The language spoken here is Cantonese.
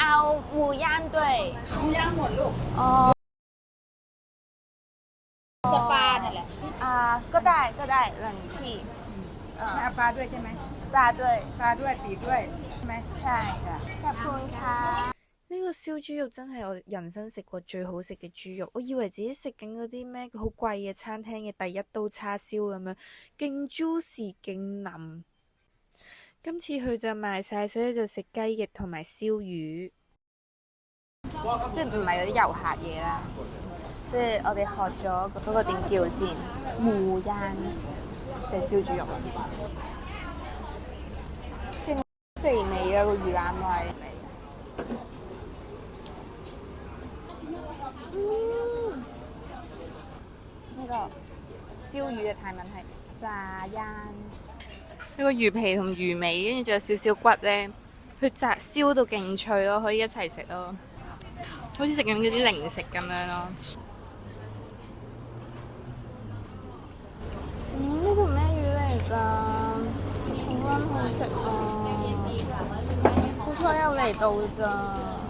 เอาหมูย่างด้วยหมูย่างหมดลูกอ๋อกับปลาเนี่ยแหละก็ได้ก็ได้หลังที่เอาปลาด้วยใช่ไหมปลาด้วยปลาด้วยปีกด้วยใช่ไหมใช่ค่ะขอบคุณค่ะ呢個燒豬肉真係我人生食過最好食嘅豬肉，我以為自己食緊嗰啲咩好貴嘅餐廳嘅第一刀叉燒咁樣，勁 juicy 勁腍。今次佢就賣晒，所以就食雞翼同埋燒魚。即係唔係嗰啲遊客嘢啦，所以我哋學咗嗰個點叫先，芋煙，即係燒豬肉，勁肥美啊個魚腩位。呢個燒魚嘅泰文係炸煙。呢個魚皮同魚尾，跟住仲有少少骨咧，佢炸燒到勁脆咯，可以一齊食咯，好似食緊嗰啲零食咁樣咯。呢條咩魚嚟㗎？好啱好食啊！好彩有嚟到咋〜